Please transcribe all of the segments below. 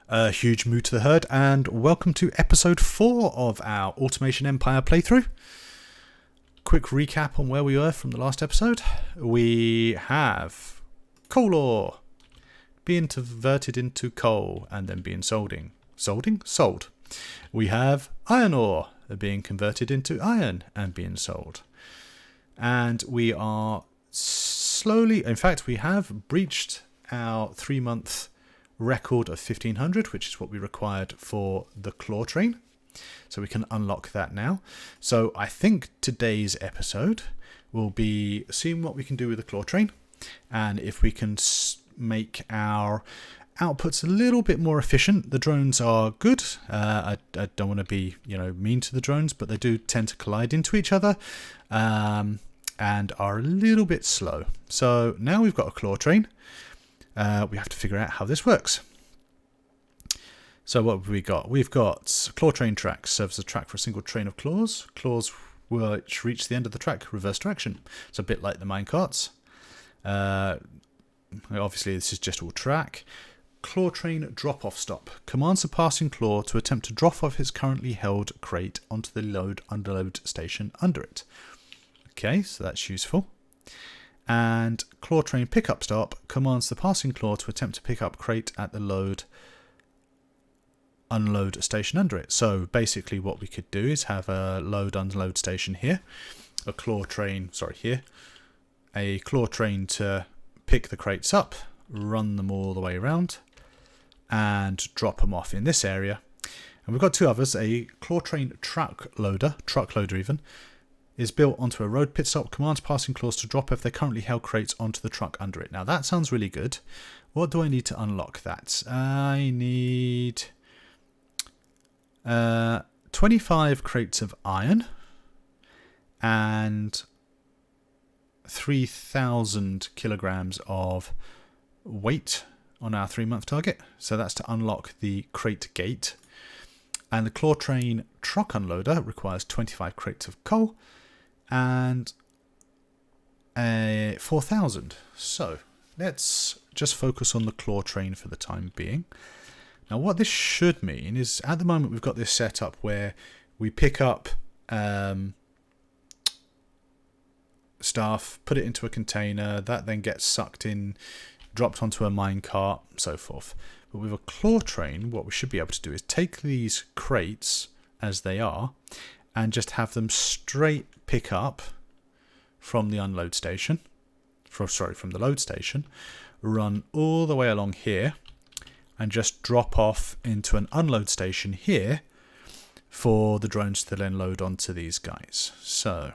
A huge moo to the herd, and welcome to episode 4 of our Automation Empire playthrough. Quick recap on where we were from the last episode. We have coal ore being converted into coal and then being sold. We have iron ore being converted into iron and being sold. And we are slowly, in fact, we have breached our 3-month record of 1500, which is what we required for the claw train, so we can unlock that now. So I think today's episode will be seeing what we can do with the claw train, and if we can make our outputs a little bit more efficient. The drones are good. I don't want to be mean to the drones, but they do tend to collide into each other and are a little bit slow. So now we've got a claw train. We have to figure out how this works. So what have we got? We've got claw train tracks. Serves as a track for a single train of claws. Claws which reach the end of the track, reverse direction. It's a bit like the minecarts. Obviously this is just all track. Claw train drop-off stop. Commands the passing claw to attempt to drop off its currently held crate onto the load-unload station under it. Okay, so that's useful. And claw train pickup stop commands the passing claw to attempt to pick up crate at the load-unload station under it. So basically what we could do is have a load-unload station here, a claw train to pick the crates up, run them all the way around, and drop them off in this area. And we've got two others, a claw train truck loader even, is built onto a road pit stop, commands passing claws to drop off their currently held crates onto the truck under it. Now that sounds really good. What do I need to unlock that? I need 25 crates of iron and 3,000 kilograms of weight on our 3-month target. So that's to unlock the crate gate. And the claw train truck unloader requires 25 crates of coal and 4,000. So let's just focus on the claw train for the time being. Now what this should mean is at the moment we've got this set up where we pick up stuff, put it into a container, that then gets sucked in, dropped onto a minecart, so forth. But with a claw train, what we should be able to do is take these crates as they are and just have them straight pick up from the unload station, from the load station, run all the way along here and just drop off into an unload station here for the drones to then load onto these guys. So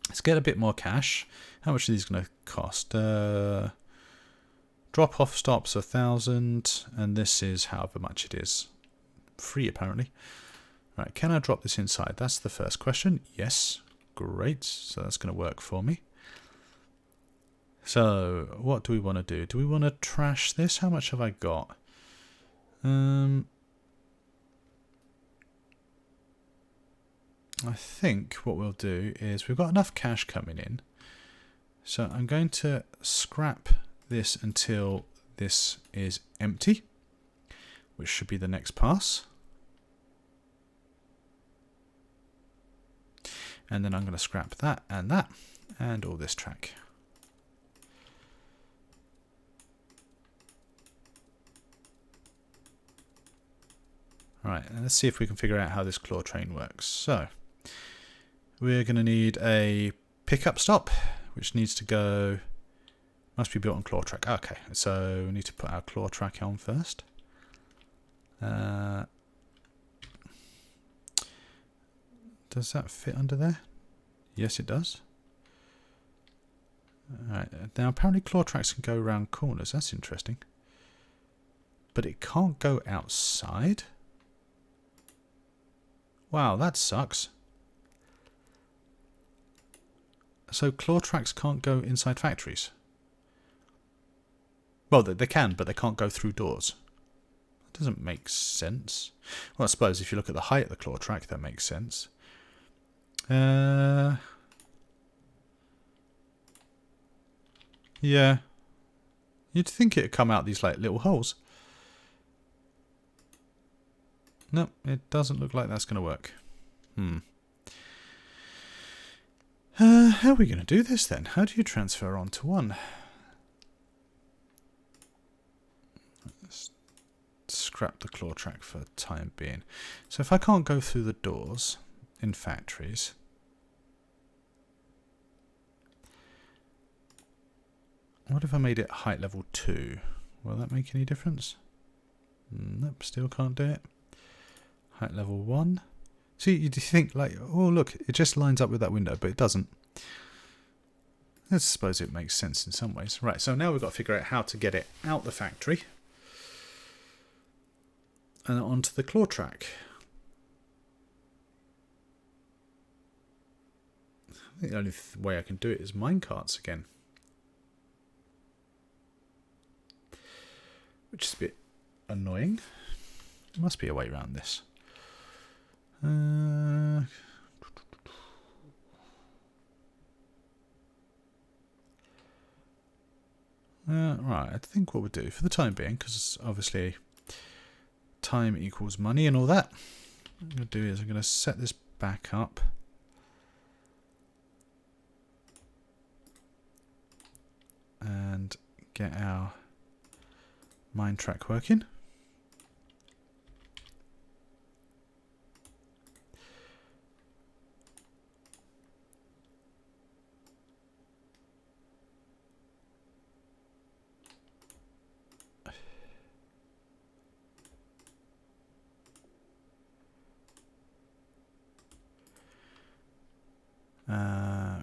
let's get a bit more cash. How much are these going to cost? Drop off stops 1,000, and this is however much it is. Free apparently. Right, can I drop this inside? That's the first question. Yes, great. So that's going to work for me. So what do we want to do? Do we want to trash this? How much have I got? I think what we'll do is we've got enough cash coming in. So I'm going to scrap this until this is empty, which should be the next pass. And then I'm going to scrap that and all this track. Right, and let's see if we can figure out how this claw train works. So we're going to need a pickup stop, which needs to go, must be built on claw track. Okay, so we need to put our claw track on first. Does that fit under there? Yes, it does. Alright, now apparently claw tracks can go around corners. That's interesting. But it can't go outside. Wow, that sucks. So claw tracks can't go inside factories. Well, they can, but they can't go through doors. That doesn't make sense. Well, I suppose if you look at the height of the claw track, that makes sense. Yeah. You'd think it'd come out these like little holes. No, it doesn't look like that's going to work. How are we going to do this then? How do you transfer onto one? Let's scrap the claw track for the time being. So if I can't go through the doors in factories, what if I made it height level 2? Will that make any difference? Nope, still can't do it. Height level 1. See, you think like, oh look, it just lines up with that window, but it doesn't. I suppose it makes sense in some ways. Right, so now we've got to figure out how to get it out the factory and onto the claw track. I think the only way I can do it is minecarts again. Which is a bit annoying. There must be a way around this. Right, I think what we'll do for the time being, because obviously time equals money and all that, what I'm going to do is I'm going to set this back up. And get our mine track working.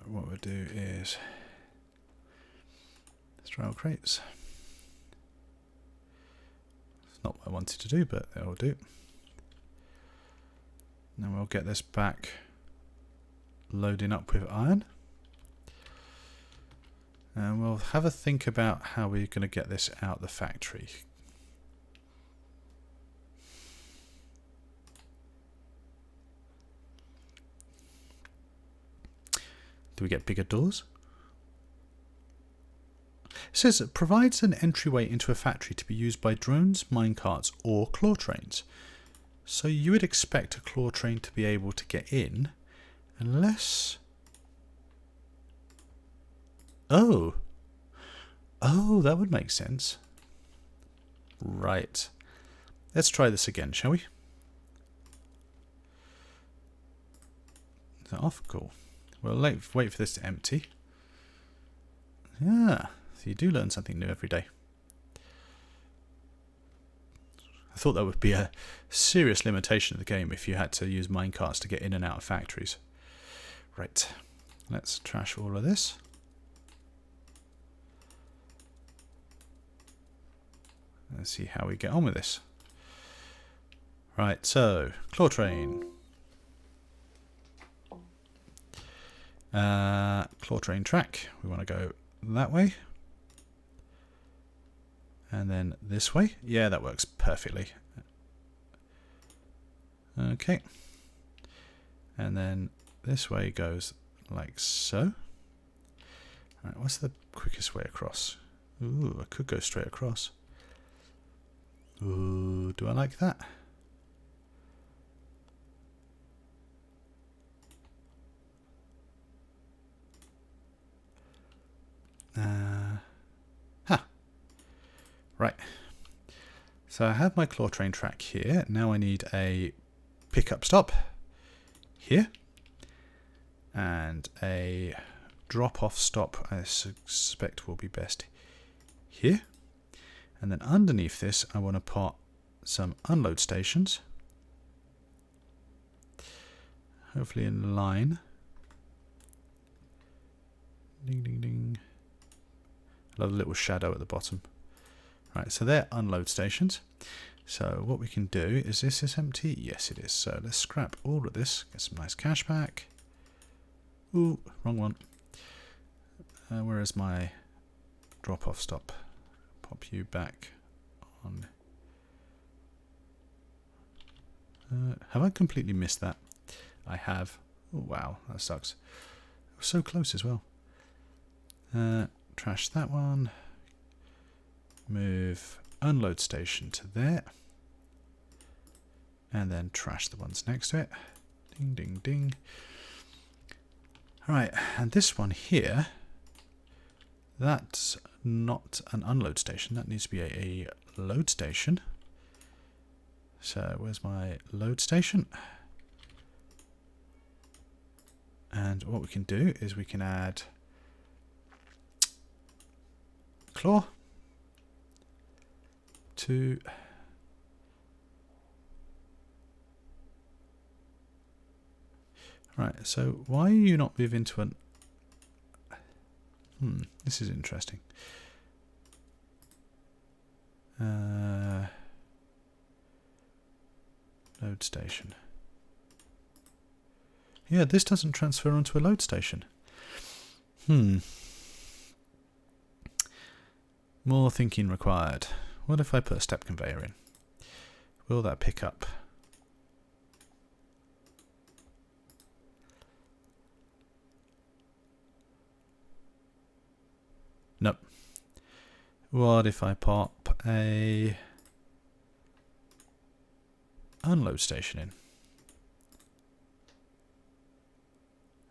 What we'll do is straddle crates. It's not what I wanted to do, but it'll do. Then we'll get this back loading up with iron. And we'll have a think about how we're going to get this out the factory. Do we get bigger doors? It says it provides an entryway into a factory to be used by drones, minecarts or claw trains. So you would expect a claw train to be able to get in unless... Oh, that would make sense. Right. Let's try this again, shall we? Is that off? Cool. We'll wait for this to empty. Yeah, so you do learn something new every day. I thought that would be a serious limitation of the game if you had to use minecarts to get in and out of factories. Right, let's trash all of this. Let's see how we get on with this. Right, so, claw train. Claw train track. We want to go that way. And then this way. Yeah, that works perfectly. Okay. And then this way goes like so. Alright, what's the quickest way across? Ooh, I could go straight across. Ooh, do I like that? Right. So I have my claw train track here. Now I need a pickup stop here. And a drop-off stop, I suspect will be best here. And then underneath this, I want to put some unload stations. Hopefully in line. Ding, ding, ding. I love the little shadow at the bottom. Right, so they're unload stations. So what we can do, is this empty? Yes, it is. So let's scrap all of this, get some nice cash back. Ooh, wrong one. Where is my drop-off stop? Pop you back on. Have I completely missed that? I have. Oh, wow, that sucks. It was so close as well. Trash that one. Move unload station to there. And then trash the ones next to it. Ding, ding, ding. Alright, and this one here, that's not an unload station. That needs to be a load station. So where's my load station? And what we can do is we can add claw to right. So why are you not moving to an this is interesting. Load station. Yeah, this doesn't transfer onto a load station. More thinking required. What if I put a step conveyor in? Will that pick up? Nope. What if I pop a unload station in?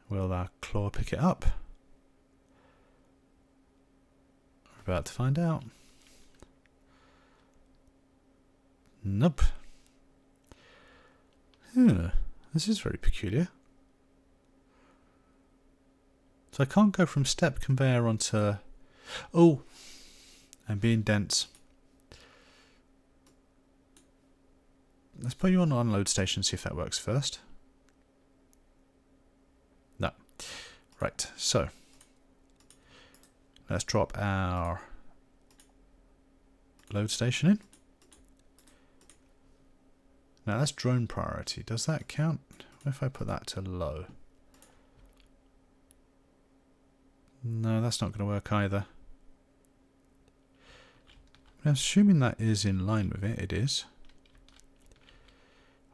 Will that claw pick it up? We're about to find out. Nope. This is very peculiar. So I can't go from step conveyor onto... Oh! I'm being dense. Let's put you on an unload station and see if that works first. No. Right, so let's drop our load station in. Now that's drone priority. Does that count? What if I put that to low? No, that's not going to work either. I'm assuming that is in line with it. It is.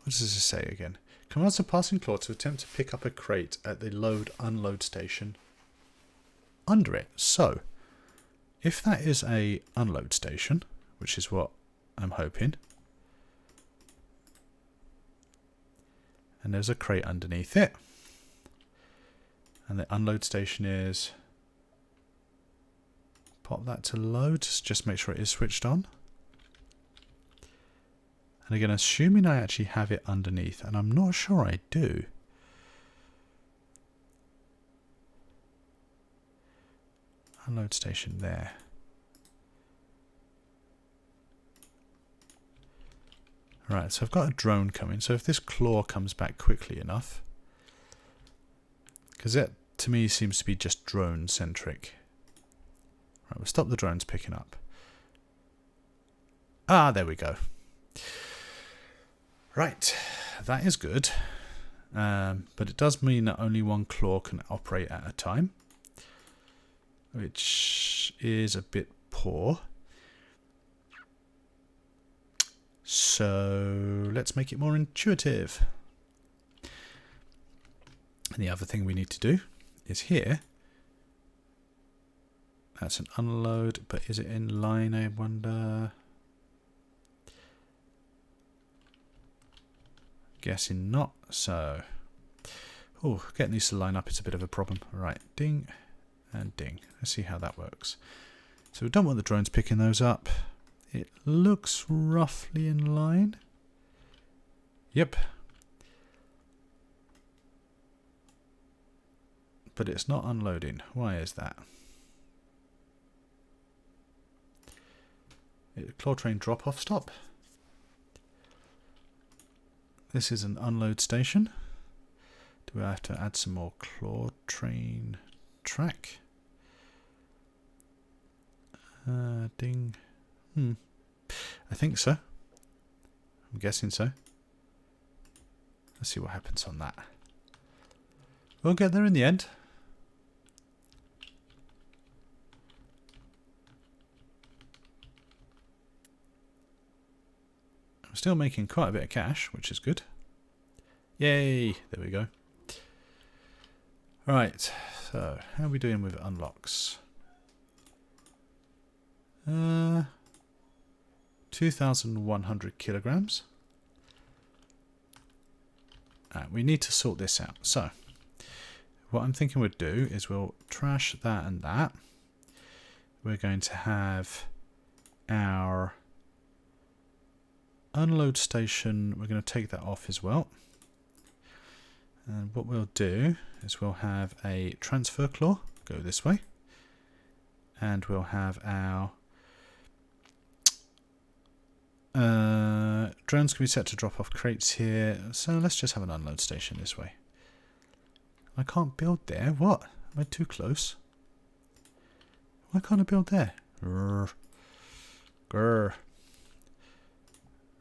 What does this say again? Commands a passing claw to attempt to pick up a crate at the load-unload station under it. So, if that is a unload station, which is what I'm hoping, and there's a crate underneath it, and the unload station is... Pop that to load, just make sure it is switched on. And again, assuming I actually have it underneath, and I'm not sure I do. Unload station there. Right, so I've got a drone coming, so if this claw comes back quickly enough, because that to me seems to be just drone centric. Right, we'll stop the drones picking up. Ah, there we go. Right, that is good. But it does mean that only one claw can operate at a time, which is a bit poor. So let's make it more intuitive. And the other thing we need to do is here. That's an unload, but is it in line, I wonder? Guessing not. So, oh, getting these to line up is a bit of a problem. Right, ding and ding. Let's see how that works. So we don't want the drones picking those up. It looks roughly in line. Yep. But it's not unloading. Why is that? Claw train drop off stop. This is an unload station. Do I have to add some more claw train track? Ding. I think so. I'm guessing so. Let's see what happens on that. We'll get there in the end. I'm still making quite a bit of cash, which is good. Yay! There we go. Right, so how are we doing with unlocks? 2,100 kilograms. we need to sort this out. So what I'm thinking we'll do is we'll trash that and that. We're going to have our unload station. We're going to take that off as well. And what we'll do is we'll have a transfer claw go this way. And we'll have our drones can be set to drop off crates here. So let's just have an unload station this way. I can't build there. What? Am I too close? Why can't I build there? Grr. Grr.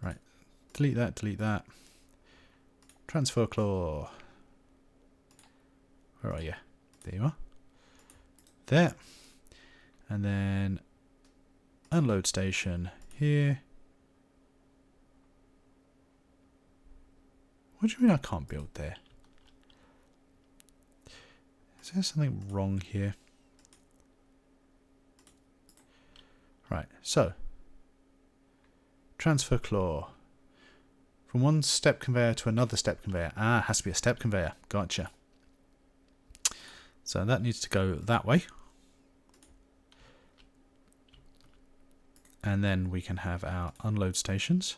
Right. Delete that, delete that. Transfer claw. Where are you? There you are. There. And then unload station here. What do you mean I can't build there? Is there something wrong here? Right, so transfer claw from one step conveyor to another step conveyor. Ah, it has to be a step conveyor. Gotcha. So that needs to go that way. And then we can have our unload stations.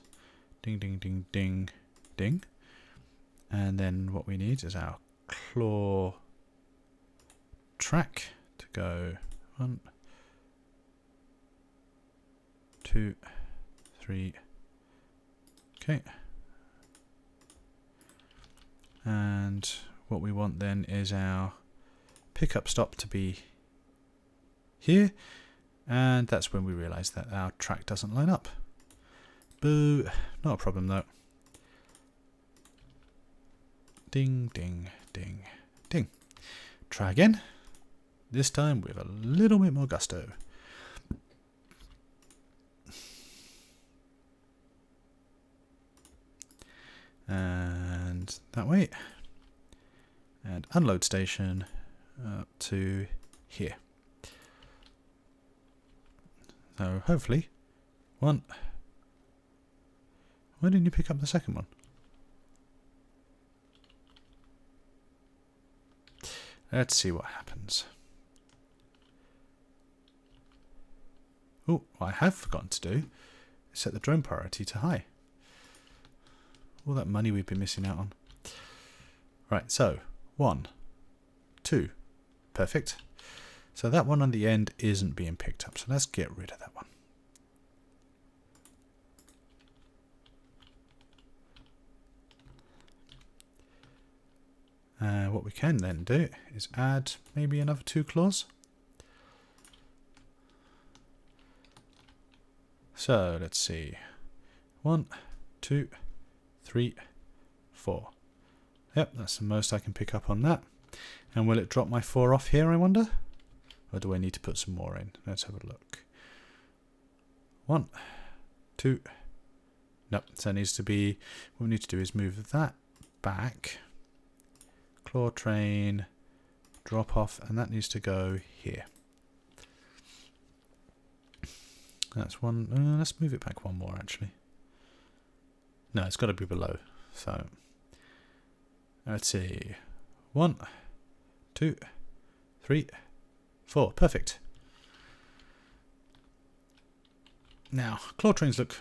Ding, ding, ding, ding, ding. And then what we need is our claw track to go 1, 2, 3. Okay. And what we want then is our pickup stop to be here. And that's when we realise that our track doesn't line up. Boo. Not a problem though. Ding, ding, ding, ding. Try again. This time with a little bit more gusto. And that way. And unload station up to here. So hopefully, one. Why didn't you pick up the second one? Let's see what happens. Oh, what I have forgotten to do is set the drone priority to high. All that money we've been missing out on. Right, so 1, 2, perfect. So that one on the end isn't being picked up, so let's get rid of that one. What we can then do is add maybe another 2 claws. So let's see. 1, 2, 3, 4. Yep, that's the most I can pick up on that. And will it drop my 4 off here, I wonder? Or do I need to put some more in? Let's have a look. 1, 2. Nope, so it needs to be, what we need to do is move that back. Claw train, drop off, and that needs to go here. That's one. Let's move it back one more, actually. No, it's got to be below. So let's see. 1, 2, 3, 4. Perfect. Now, claw trains look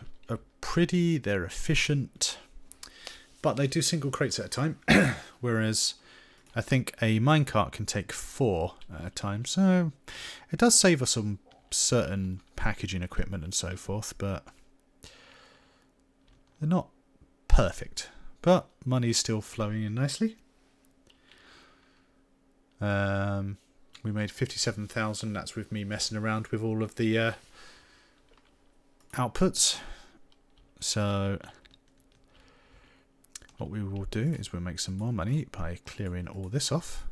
pretty. They're efficient, but they do single crates at a time, whereas I think a minecart can take 4 at a time. So it does save us some certain packaging equipment and so forth, but they're not perfect. But money's still flowing in nicely. We made 57,000. That's with me messing around with all of the outputs. So what we will do is we'll make some more money by clearing all this off,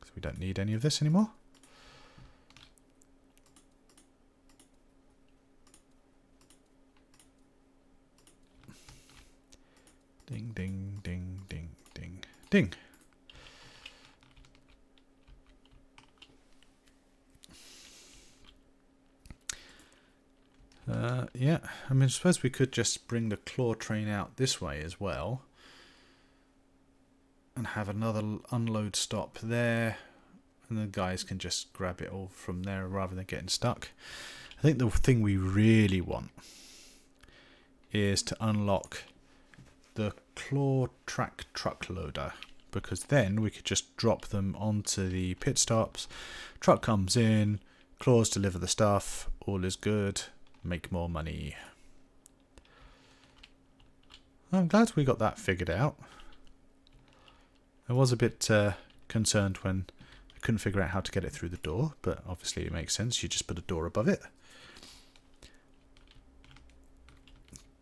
because we don't need any of this anymore. Ding, ding, ding, ding, ding, ding. Yeah, I mean, I suppose we could just bring the claw train out this way as well. and have another unload stop there, and the guys can just grab it all from there rather than getting stuck. I think the thing we really want is to unlock the claw track truck loader, because then we could just drop them onto the pit stops. Truck comes in, claws deliver the stuff, all is good, make more money. I'm glad we got that figured out. I was a bit concerned when I couldn't figure out how to get it through the door, but obviously it makes sense. You just put a door above it.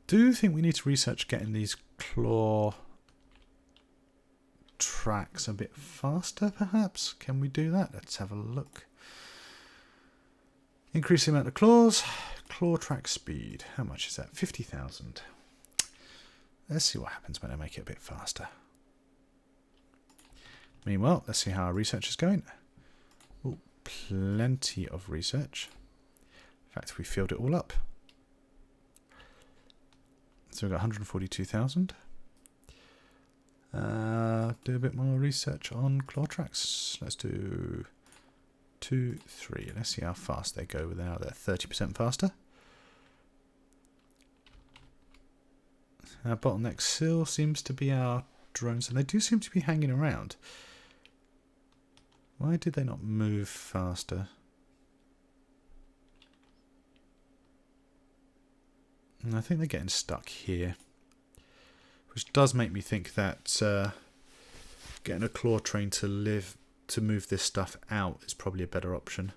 Do you think we need to research getting these claw tracks a bit faster, perhaps? Can we do that? Let's have a look. Increase the amount of claws. Claw track speed. How much is that? 50,000. Let's see what happens when I make it a bit faster. Meanwhile, let's see how our research is going. Oh, plenty of research. In fact, we filled it all up. So we've got 142,000. Do a bit more research on claw tracks. Let's do 2, 3. Let's see how fast they go now. They're 30% faster. Our bottleneck still seems to be our drones, and they do seem to be hanging around. Why did they not move faster? I think they're getting stuck here, which does make me think that getting a claw train to move this stuff out is probably a better option.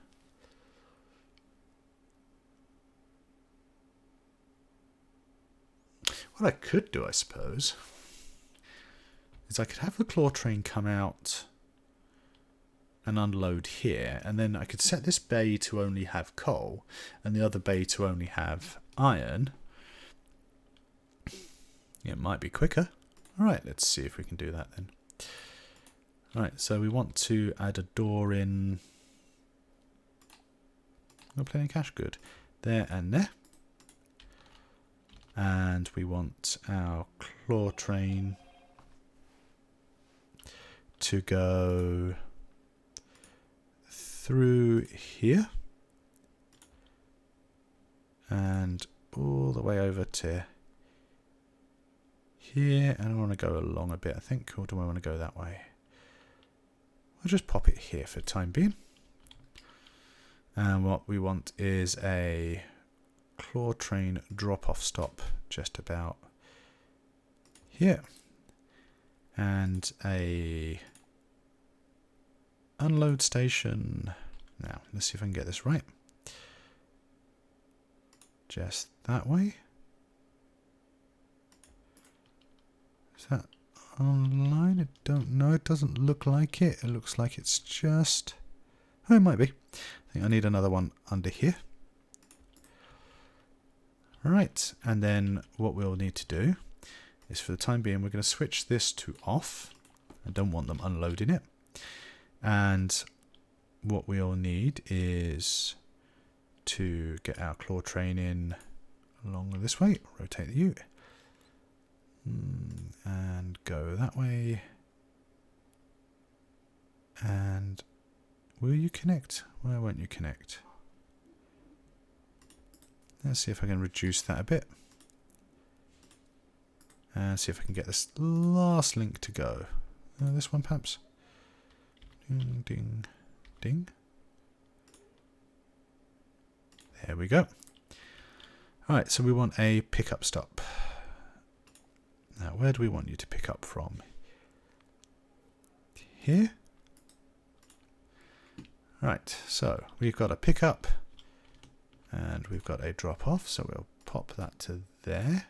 What I could do, I suppose, is I could have the claw train come out and unload here, and then I could set this bay to only have coal and the other bay to only have iron. It might be quicker. Alright, let's see if we can do that then. Alright, so we want to add a door in. Got plenty of cash, good. There and there. And we want our claw train to go through here and all the way over to here, and I want to go along a bit, I think, or do I want to go that way? I'll just pop it here for the time being. And what we want is a claw train drop-off stop just about here, and a unload station. Now let's see if I can get this right. Just that way. Is that online? I don't know. It doesn't look like it. It looks like it's just... Oh, it might be. I think I need another one under here. Right, and then what we'll need to do is, for the time being, we're going to switch this to off. I don't want them unloading it. And what we'll need is to get our claw train in along this way. Rotate the U. And go that way. And will you connect? Why won't you connect? Let's see if I can reduce that a bit. And see if I can get this last link to go. This one perhaps. Ding, ding, ding. There we go. Alright, so we want a pickup stop. Now, where do we want you to pick up from? Here? Right, so we've got a pickup and we've got a drop off, so we'll pop that to there.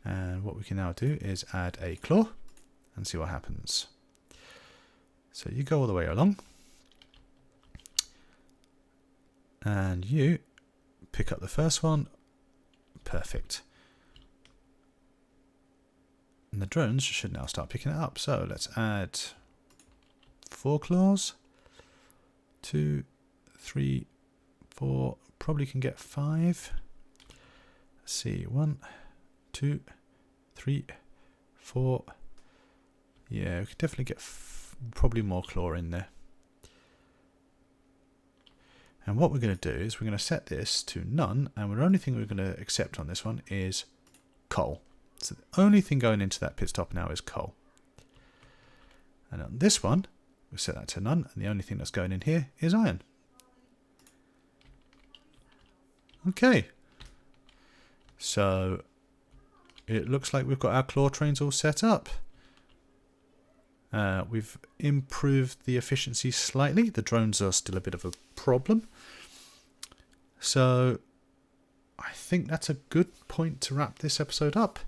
And what we can now do is add a claw and see what happens. So you go all the way along and you pick up the first one. Perfect. And the drones should now start picking it up. So let's add 4 claws. 2, 3, 4. Probably can get 5. Let's see. 1, 2, 3, 4. Yeah, we could definitely get probably more claw in there. And what we're going to do is we're going to set this to none, and the only thing we're going to accept on this one is coal. So the only thing going into that pit stop now is coal. And on this one, we'll set that to none, and the only thing that's going in here is iron. Okay. So it looks like we've got our claw trains all set up. We've improved the efficiency slightly. The drones are still a bit of a problem. So I think that's a good point to wrap this episode up.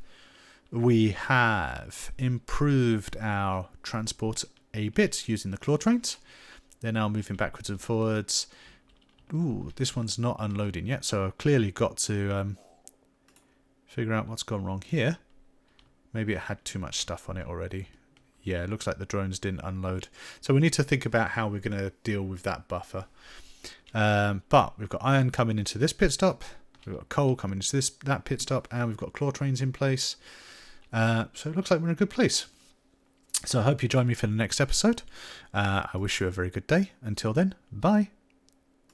We have improved our transport a bit using the claw trains. They're now moving backwards and forwards. Ooh, this one's not unloading yet, so I've clearly got to figure out what's gone wrong here. Maybe it had too much stuff on it already. Yeah, it looks like the drones didn't unload. So we need to think about how we're going to deal with that buffer. But we've got iron coming into this pit stop. We've got coal coming into that pit stop. And we've got claw trains in place. So it looks like we're in a good place. So I hope you join me for the next episode. I wish you a very good day. Until then, bye.